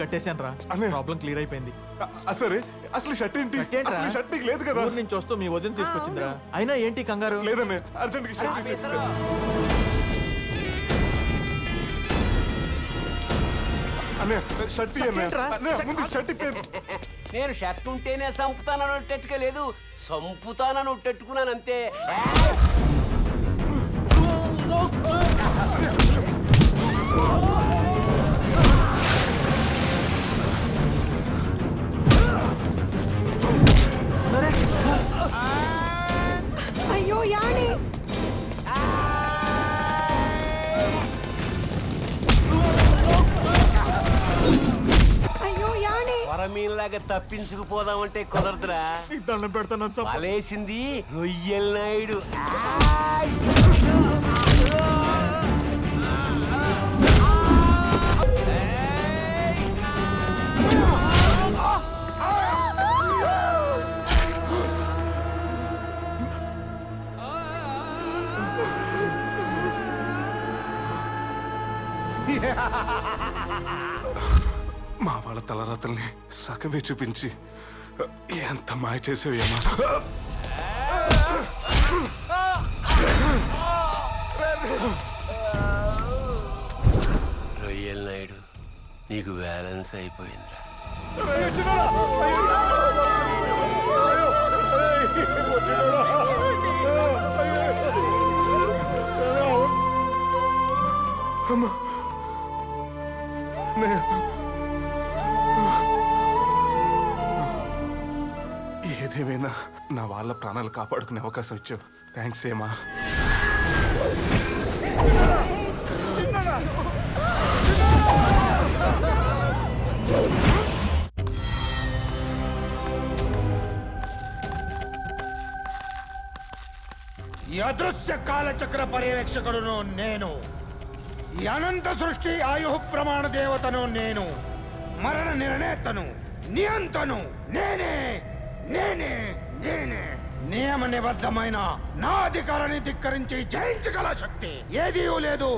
కట్టేశాను రా. Problem clear అయిపోయింది. సరే అసలు షర్ట్ ఏంటి? అసలు షర్ట్ నీకు లేదు కదా? ఊరు నుంచి వస్తూ మీ వదిన తీసుకొచ్చిందిరా. అయినా ఏంటి కంగారు? లేదన్న అర్జెంట్ షర్ట్ తీసుకొస్తా. అన్నయ్య షర్ట్ ముందు షర్ట్ ఇప్పాను. నేను షర్ట్ ఉంటేనే సంపుతానని ఒట్టెట్టుగా లేదు, సంపుతానని ఒట్టెట్టుకున్నాను అంతే. అయ్యో యాని అయ్యో యాని వరమీన్లాగా తప్పించుకుపోదామంటే కుదరదురా. దండం పెడతాను. వలేసింది రొయ్యల్ నాయుడు. మా వాళ్ళ తలరాతల్ని సగవే చూపించి ఎంత మాయ చేసేవేమా. రొయ్యల్ నాయుడు నీకు బ్యాలెన్స్ అయిపోయిందిరా. అమ్మా ఏదేమైనా నా వాళ్ళ ప్రాణాలు కాపాడుకునే అవకాశం ఇచ్చావు. థ్యాంక్స్ ఏమా. ఈ అదృశ్య కాలచక్ర పర్యవేక్షకుడును నేను, ఈ అనంత సృష్టి ఆయు ప్రమాణ దేవతను నేను, మరణ నిర్ణేతను, నియంతను నేనే నేనే నేనే. నియమ నిబద్ధమైన నా అధికారాన్ని ధిక్కరించి జయించగల శక్తి ఏదీ లేదు,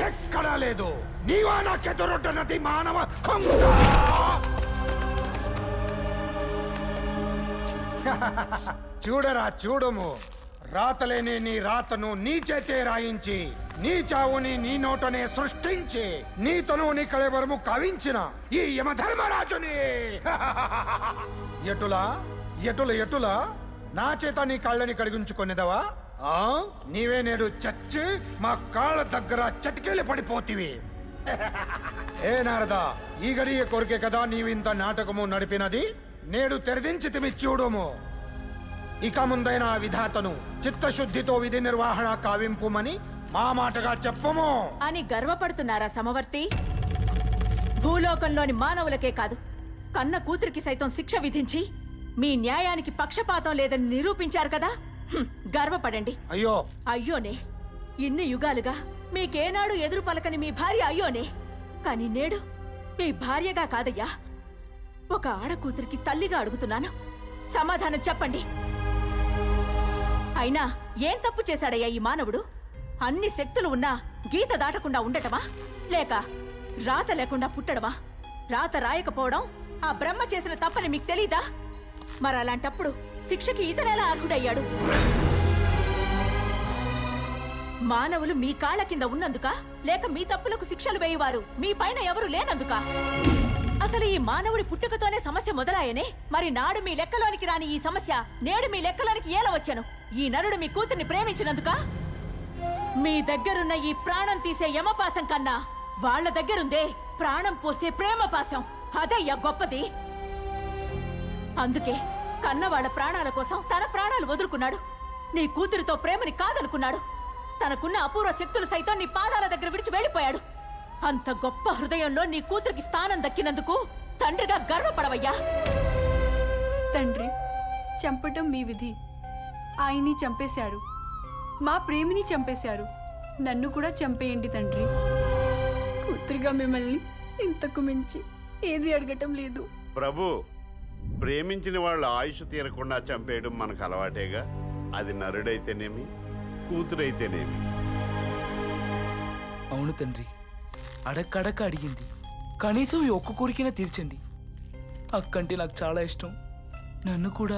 ఎక్కడా లేదు. నీవా నాకెదురొడ్డనది మానవ కొంగ. చూడరా చూడము, రాతలేని నీ రాతను నీ చేతే రాయించి, నీ చావుని నీ నోటనే సృష్టించి, నీ తనువుని కళేవరము కవించిన ఈ యమధర్మరాజుని ఎటులా ఎటుల ఎటుల నా చేత నీ కాళ్ళని కడిగించుకునేదవా? నీవే నేడు చచ్చి మా కాళ్ళ దగ్గర చతికేలి పడిపోతివి. ఏ నారదా, ఈ గడియ కొరికే కదా నీవింత నాటకము నడిపినది. నేడు తెరదించి చూడుము. ఇక ముందైన విధాతను చిత్తశుద్ధితో విధి నిర్వహణ కావింపుమని మా మాటగా చెప్పము అని గర్వపడుతున్నారా సమవర్తి? భూలోకంలోని మానవులకే కాదు, కన్న కూతురికి సైతం శిక్ష విధించి మీ న్యాయానికి పక్షపాతం లేదని నిరూపించారు కదా. గర్వపడండి. అయ్యో అయ్యోనే, ఇన్ని యుగాలుగా మీకేనాడు ఎదురు పలకని మీ భార్య అయ్యోనే. కాని నేడు మీ భార్యగా కాదయ్యా, ఒక ఆడకూతురికి తల్లిగా అడుగుతున్నాను. సమాధానం చెప్పండి. అయినా ఏం తప్పు చేశాడయ్యా ఈ మానవుడు? అన్ని శక్తులు ఉన్నా గీత దాటకుండా ఉండటమా, లేక రాత లేకుండా పుట్టడమా? రాత రాయకపోవడం ఆ బ్రహ్మ చేసిన తప్పని మీకు తెలీదా? మరలాంటప్పుడు శిక్షకి ఇతనెలా అర్హుడయ్యాడు? మానవులు మీ కాళ్ళ కింద ఉన్నందుక, లేక మీ తప్పులకు శిక్షలు వేయువారు మీ పైన ఎవరు లేనందుక? అసలు ఈ మానవుడి పుట్టుకతోనే సమస్య మొదలాయనే. మరి నాడు మీ లెక్కలోనికి రాని ఈ సమస్య నేడు మీ లెక్కలోనికి ఎలా వచ్చాను? ఈ నరుడు మీ కూతుర్ని ప్రేమించినందుక? మీ దగ్గరున్న ఈ ప్రాణం తీసే యమపాసం కన్నా వాళ్ళ దగ్గరుందే ప్రాణం పోసే ప్రేమపాసం. అదయ్యా గొప్పది. అందుకే కన్నవాళ్ల ప్రాణాల కోసం తన ప్రాణాలు వదులుకున్నాడు. నీ కూతురితో ప్రేమని కాదనుకున్నాడు. తనకున్న అపూర్వ శక్తులు సైతం నీ పాదాల దగ్గర విడిచి వెళ్ళిపోయాడు. అంత గొప్ప హృదయంలో నీ కూతురికి స్థానం దక్కినందుకు తండ్రిగా గర్వపడవయ్యా. తండ్రి, చంపటం మీ విధి. ఆయన్ని చంపేశారు, మా ప్రేమిని చంపేశారు. నన్ను కూడా చంపేయండి తండ్రి. కూతురిగా మిమ్మల్ని ఇంతకు మించి ఏది అడగటం లేదు. ప్రభు, ప్రేమించిన వాళ్ళ ఆయుష్ తీరకుండా చంపేయడం మనకు అలవాటేగా. అది నరుడైతేనేమి, కూతురైతేనేమి. అవును తండ్రి, అడక్కడక్క అడిగింది, కనీసం ఈ ఒక్క కోరికైనా తీర్చండి. అక్కంటే నాకు చాలా ఇష్టం. నన్ను కూడా.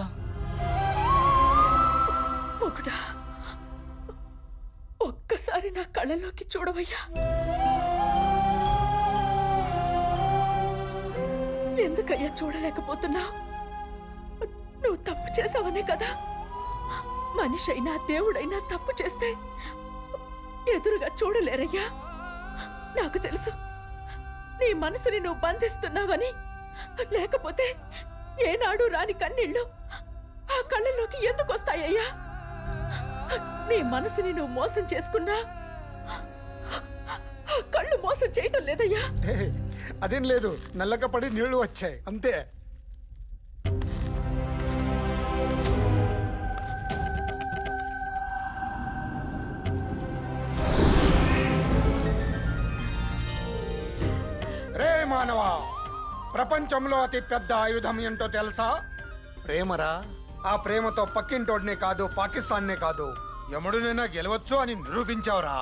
ఒకటా ఒక్కసారి నా కళ్ళలోకి చూడవయ్యా. ఎందుకయ్యా చూడలేకపోతున్నా? నువ్వు తప్పు చేసావనే కదా. మనిషి అయినా దేవుడైనా తప్పు చేస్తే ఎదురుగా చూడలేరయ్యా. నాకు తెలుసు నీ మనసుని నువ్వు బంధిస్తున్నావని. లేకపోతే ఏనాడు రాని కన్నీళ్ళు ఆ కళ్ళలోకి ఎందుకు వస్తాయ్యా? నీ మనసుని నువ్వు మోసం చేసుకున్నా ఆ కళ్ళు మోసం చేయటం లేదయ్యా. అదేం లేదు, నల్లగా పడి నీళ్లు వచ్చాయి అంతే. రే మానవా, ప్రపంచంలో అతి పెద్ద ఆయుధం ఏంటో తెలుసా? ప్రేమరా. ఆ ప్రేమతో పక్కింటోడినే కాదు, పాకిస్తాన్నే కాదు, యముడినైనా గెలవచ్చు అని నిరూపించావురా.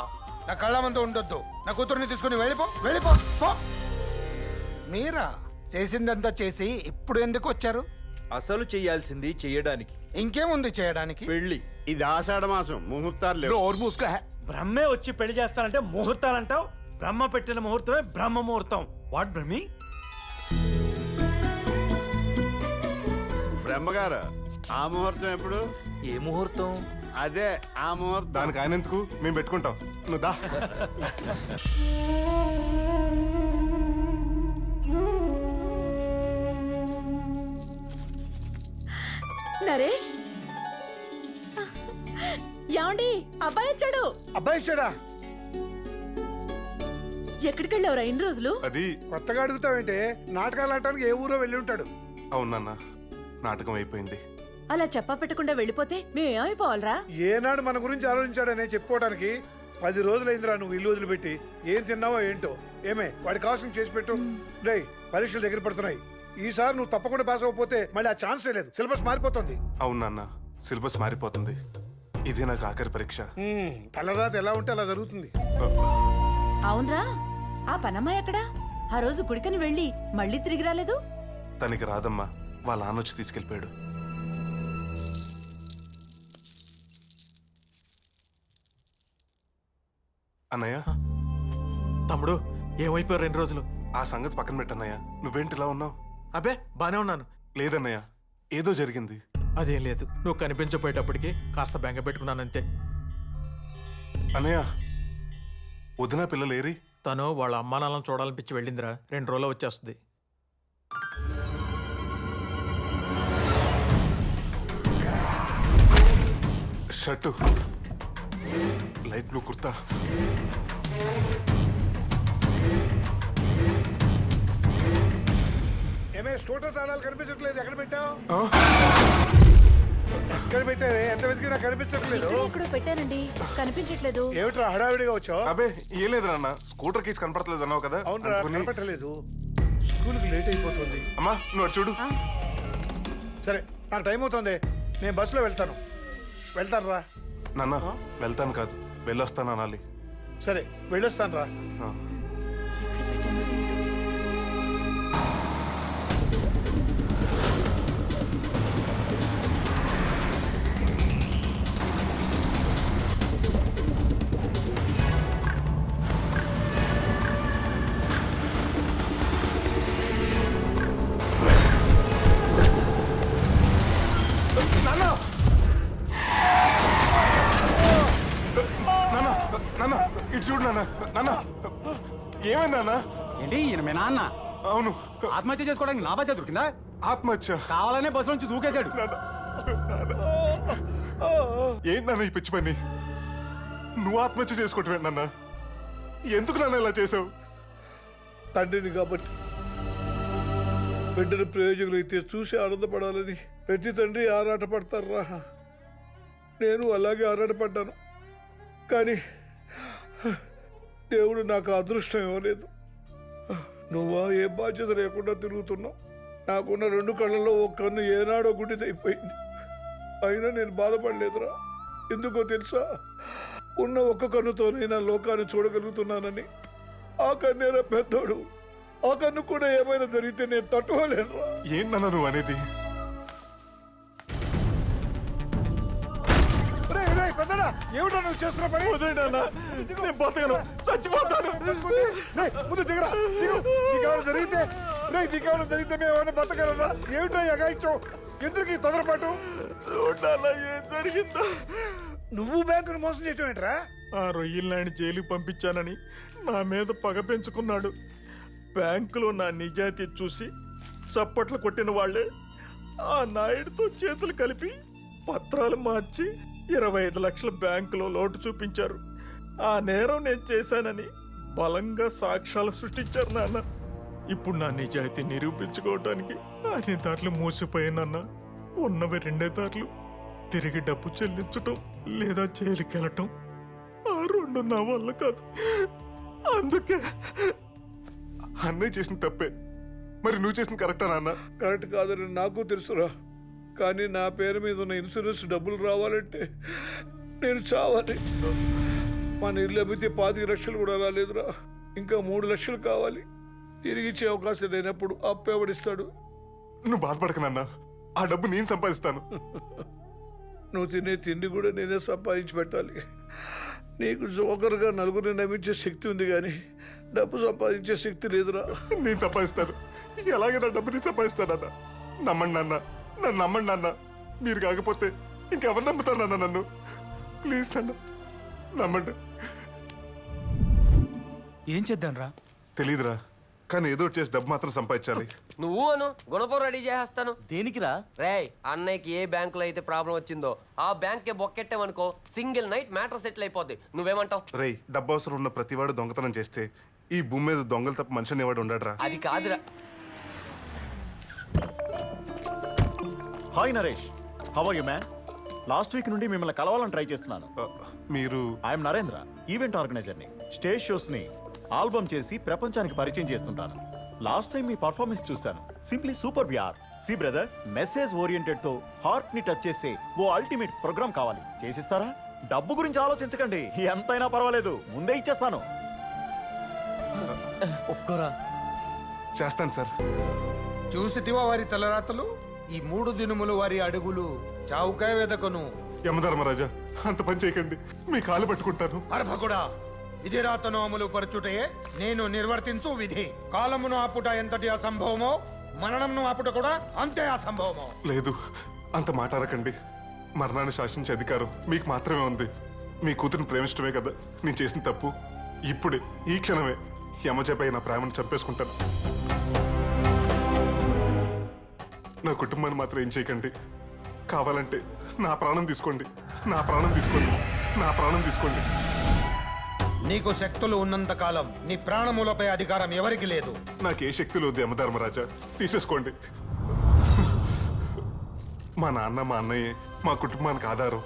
నా కళ్ళ ముందు ఉండొద్దు. నా కూతుర్ని తీసుకుని వెళ్ళిపో, వెళ్ళిపో, పో. మీరా చేసిందంతా చేసి ఇప్పుడు ఎందుకు వచ్చారు? అసలు చెయ్యాల్సింది చెయ్యడానికి. ఇంకేముంది చేయడానికి? పెళ్లి. ఇది ఆషాఢ మాసం, ముహూర్తాలు లేవు. నోరు మూసుకో. బ్రహ్మే వచ్చి పెళ్లి చేస్తానంటే ముహూర్తాలంటావు? బ్రహ్మ పెట్టిన ముహూర్తమే బ్రహ్మ ముహూర్తం. వాట్ బ్రహ్మి? బ్రహ్మగారు, ఆ ముహూర్తం ఎప్పుడు? ఏ ముహూర్తం? అదే ఆ ముహూర్తం. దానికి ఆయన ఎందుకు, మేము పెట్టుకుంటాం. నువ్వు దా. నరేష్, యాండి అబ్బాయి వచ్చాడు. అబ్బాయి ఇచ్చాడా? ఎక్కడికి వెళ్ళావురా ఇన్ని రోజులు? అది కొత్తగా అడుగుతావేంటే? నాటకాలు ఆడటానికి ఏ ఊరో వెళ్ళి ఉంటాడు. అవునన్న, నాటకం అయిపోయింది. అలా చెప్పా పెట్టకుండా వెళ్ళిపోతే మేమేమైపోవాలరా? ఏనాడు మన గురించి ఆలోచించాడనే చెప్పుకోవడానికి 10 రోజులైందిరా నువ్వు ఇల్లు వదిలిపెట్టి. ఏం తిన్నావో ఏంటో. ఏమే వాడి కావాల్సిన చేసి పెట్టు. రే, పరీక్షలు దగ్గర పడుతున్నాయి. ఈసారి నువ్వు తప్పకుండా పాస్ అవ్వకపోతే మళ్ళీ ఆ ఛాన్సే లేదు. సిలబస్ మారిపోతుంది. అవునన్న, సిలబస్ మారిపోతుంది. ఇదే నాకు ఆఖరి పరీక్ష. తలరాత ఎలా ఉంటే అలా జరుగుతుంది. అవునరా, ఆ పనమ్మాయి ఎక్కడా? ఆ రోజు గుడికని వెళ్ళి మళ్ళీ తిరిగి రాలేదు. తనకి రాదమ్మా, వాళ్ళ నాన్న వచ్చి తీసుకెళ్ళిపోయాడు. అన్నయ్య, తమ్ముడు ఏమైపోయారు 2 రోజులు? ఆ సంగతి పక్కన పెట్టన్నయ్య. నువ్వేంటి ఇలా ఉన్నావు? అబ్బే బానే ఉన్నాను. లేదన్నయ్య, ఏదో జరిగింది. అదేం లేదు, నువ్వు కనిపించపోయేటప్పటికి కాస్త బెంగ పెట్టుకున్నానంతే. అన్నయ్య, వదిన పిల్లలేరి? తను వాళ్ళ అమ్మా నాన్నలను చూడాలనిపించి వెళ్ళిందిరా. 2 రోజుల్లో వచ్చేస్తుంది. Shirt, light blue kurta. ఏమే స్టూటర్స్ ఆడాలి కనిపించట్లేదు. ఎక్కడ పెట్టావు? ఎక్కడ పెట్టావే? ఎంత వెతికినా కనిపించట్లేదు. ఇక్కడ పెట్టానండి, కనిపించట్లేదు. ఏమిట్రా హడావిడిగా వచ్చావు? అబే ఏం లేదురా అన్న, స్కూటర్ కీస్ కనపడలేదు అన్నావు కదా. అవునరా, అనుకుని- కనపట్టలేదు. స్కూల్కి లేట్ అయిపోతుంది. అమ్మా నువ్వు అటు చూడు. సరే, నాకు టైం అవుతుంది. నేను బస్సులో వెళ్తాను. వెళ్తాను రా. నాన్న, వెళ్తాను కాదు, వెళ్ళొస్తాను అనాలి. సరే, వెళ్ళొస్తాను రా. ఆ. నాన్న, ఇటు చూడు నాన్న. నాన్న, ఏమైంది నాన్న? ఏంటి ఈయన మీ నాన్న? అవును, ఆత్మహత్య చేసుకోవడానికి నా బస్సే దొరికిందా? ఆత్మహత్య. కావాలనే బస్సు నుంచి దూకేశాడు. ఏంటి నాన్న ఈ పిచ్చి పని? నువ్వు ఆత్మహత్య చేసుకోవటమే నాన్న? ఎందుకు నాన్న ఇలా చేసావు? తండ్రిని కాబట్టి బిడ్డను ప్రయోజకులు అయితే చూసి ఆనందపడాలని ప్రతి తండ్రి ఆరాటపడతారా. నేను అలాగే ఆరాటపడ్డాను. కానీ దేవుడు నాకు అదృష్టం ఇవ్వలేదు. నువ్వా ఏ బాధ్యత లేకుండా తిరుగుతున్నావు. నాకున్న 2 కళ్ళల్లో ఒక కన్ను ఏనాడో గుడ్డిదైపోయింది. అయినా నేను బాధపడలేదురా. ఎందుకో తెలుసా? ఉన్న ఒక్క కన్నుతోనైనా లోకాన్ని చూడగలుగుతున్నానని. ఆ కన్నేరా పెద్దోడు. ఆ కన్ను కూడా ఏమైనా జరిగితే నేను తట్టుకోలేను. ఏంటన్నా నువ్వు అనేది? పెద్దడా ఏమిటో నువ్వు చేస్తున్న పని? నేను బతకను, చచ్చిపోతాను. ముందు దిగరా, దిగు. నీకేమైనా జరిగితే నీకేమైనా జరిగితే మేము ఏమైనా బతకగలరా? ఏమిటో ఎగాయిచ్చో, ఎందుకు ఈ తొందరపాటు? చూడాలా ఏం జరిగిందో. నువ్వు బ్యాంకును మోసం చేయటం ఏంట్రా? ఆ రొయ్యల్నాయుడు జైలుకి పంపించానని నా మీద పగ పెంచుకున్నాడు. బ్యాంకులో నా నిజాయితీ చూసి చప్పట్లు కొట్టిన వాళ్ళే ఆ నాయుడితో చేతులు కలిపి పత్రాలు మార్చి 25 లక్షల బ్యాంకులో లోటు చూపించారు. ఆ నేరం నేను చేశానని బలంగా సాక్ష్యాలు సృష్టించారు నాన్న. ఇప్పుడు నా నిజాయితీ నిరూపించుకోవడానికి అన్ని దారులు మూసిపోయానన్న. ఉన్నవి 2 దారులు: తిరిగి డబ్బు చెల్లించటం లేదా జైలుకి వెళ్ళటం. ఆ 2 నా వల్ల కాదు. అందుకే అన్నయ్య చేసిన తప్పే, మరి నువ్వు చేసిన కరెక్టా నాన్న? కరెక్ట్ కాదని నాకు తెలుసురా, కానీ నా పేరు మీద ఉన్న ఇన్సూరెన్స్ డబ్బులు రావాలంటే నేను చావాలి. మన ఇల్లు అమ్మితే 25 లక్షలు కూడా రాలేదురా, ఇంకా 3 లక్షలు కావాలి. తిరిగి ఇచ్చే అవకాశం లేనప్పుడు అప్పు ఎవడిస్తాడు? నువ్వు బాధపడక నాన్న, ఆ డబ్బు నేను సంపాదిస్తాను. నువ్వు తినే తిండి కూడా నేనే సంపాదించి పెట్టాలి. నీకు జోకర్గా నలుగురిని నమ్మించే శక్తి ఉంది, కానీ డబ్బు సంపాదించే శక్తి లేదురా. నేను సంపాదిస్తాను, ఎలాగే నా డబ్బు నేను సంపాదిస్తానన్న. నమ్మండి నాన్న, నన్ను నమ్మండి నాన్న. మీరు కాకపోతే ఇంకెవరు నమ్ముతారు నాన్న నన్ను? ప్లీజ్ నాన్న నమ్మండి. ఏం చేద్దాం రా? తెలీదురా, కానీ ఏదో ఒకటి చేసి డబ్బు మాత్రం సంపాదించాలి. నువ్వు అను, గుణపం రెడీ చేసేస్తాను. దేనికిరా? రేయ్, అన్నయ్యకి ఏ బ్యాంకులో అయితే ప్రాబ్లం వచ్చిందో ఆ బ్యాంక్కే బొక్కెట్టామనుకో, సింగిల్ నైట్ మ్యాటర్ సెటిల్ అయిపోద్ది. నువ్వేమంటావు? రేయ్, డబ్బు అవసరం ఉన్న ప్రతివాడు దొంగతనం చేస్తే ఈ భూమి మీద దొంగలు తప్ప మనిషి అనేవాడు ఉండడురా. అది కాదురా. Hi Naresh, how are you man? Last week నుండి మిమ్మల్ని కలవాలని ట్రై చేస్తున్నాను. మీరు? ఐఎమ్ నరేంద్ర, ఈవెంట్ ఆర్గనైజర్ని. స్టేజ్ షోస్ని ఆల్బమ్ చేసి ప్రపంచానికి పరిచయం చేస్తుంటాను. లాస్ట్ టైం మీ పర్ఫార్మెన్స్ చూశాను, simply super bro. See brother, message oriented తో హార్ట్ ని టచ్ చేసే ఓ అల్టిమేట్ ప్రోగ్రామ్ కావాలి. చేసిస్తారా? డబ్బు గురించి ఆలోచించకండి, ఎంతైనా పర్వాలేదు, ముందే ఇచ్చేస్తాను. ఒప్పుకోరా? చేస్తాను సార్. చూసితివా వారి తలరాతలు? ఈ 3 దినములు వారి అడుగులు చావుకాయ వెదకను. యమధర్మరాజా, అంత పని చేయకండి, మీ కాలు పట్టుకుంటాను. అర్భకుడా, ఇది రాతను అమలు పరచుటే నేను నిర్వర్తించు విధి. కాలమును ఆపుట ఎంతటి అసంభవమో, మరణంను ఆపుట కూడా అంతే అసంభవమో. లేదు, అంత మాట అనకండి. మరణాన్ని శాసించే అధికారం మీకు మాత్రమే ఉంది. మీ కూతురిని ప్రేమిష్టమే కదా నేను చేసిన తప్పు. ఇప్పుడే, ఈ క్షణమే యమజపై నా ప్రేమను చంపేసుకుంటాను. నా కుటుంబాన్ని మాత్రం ఏం చేయకండి. కావాలంటే నా ప్రాణం తీసుకోండి, నా ప్రాణం తీసుకోండి, నా ప్రాణం తీసుకోండి. నీకు శక్తులు ఉన్నంత కాలం నీ ప్రాణములపై అధికారం ఎవరికి లేదు. నాకే శక్తి లేదు యమధర్మరాజా, తీసేసుకోండి. మా నాన్న మా అన్నయ్య మా కుటుంబానికి ఆధారం.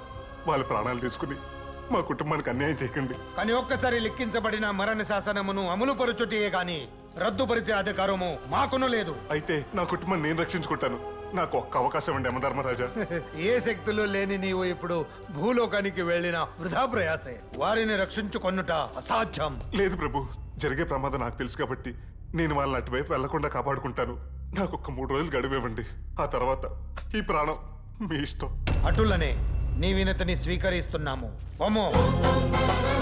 వాళ్ళ ప్రాణాలు తీసుకుని మా కుటుంబానికి అన్యాయం చేయకండి. కానీ ఒక్కసారి లిఖించబడిన మరణ శాసనమును అమలు పరచుటే గాని రద్దుపరిచే అధికారము మాకును లేదు. అయితే నా కుటుంబాన్ని నేను రక్షించుకుంటాను. నాకు ఒక్క అవకాశం అండి యమధర్మరాజా. ఏ శక్తులు లేని నీవు ఇప్పుడు భూలోకానికి వెళ్ళిన వృధా ప్రయాసే. వారిని రక్షించుకొనుట అసాధ్యం. లేదు ప్రభు, జరిగే ప్రమాదం నాకు తెలుసు కాబట్టి నేను వాళ్ళని అటువైపు వెళ్లకుండా కాపాడుకుంటాను. నాకు ఒక్క 3 రోజులు గడువివ్వండి, ఆ తర్వాత ఈ ప్రాణం మీ ఇష్టం. అటులనే నీ వినతిని స్వీకరిస్తున్నాము.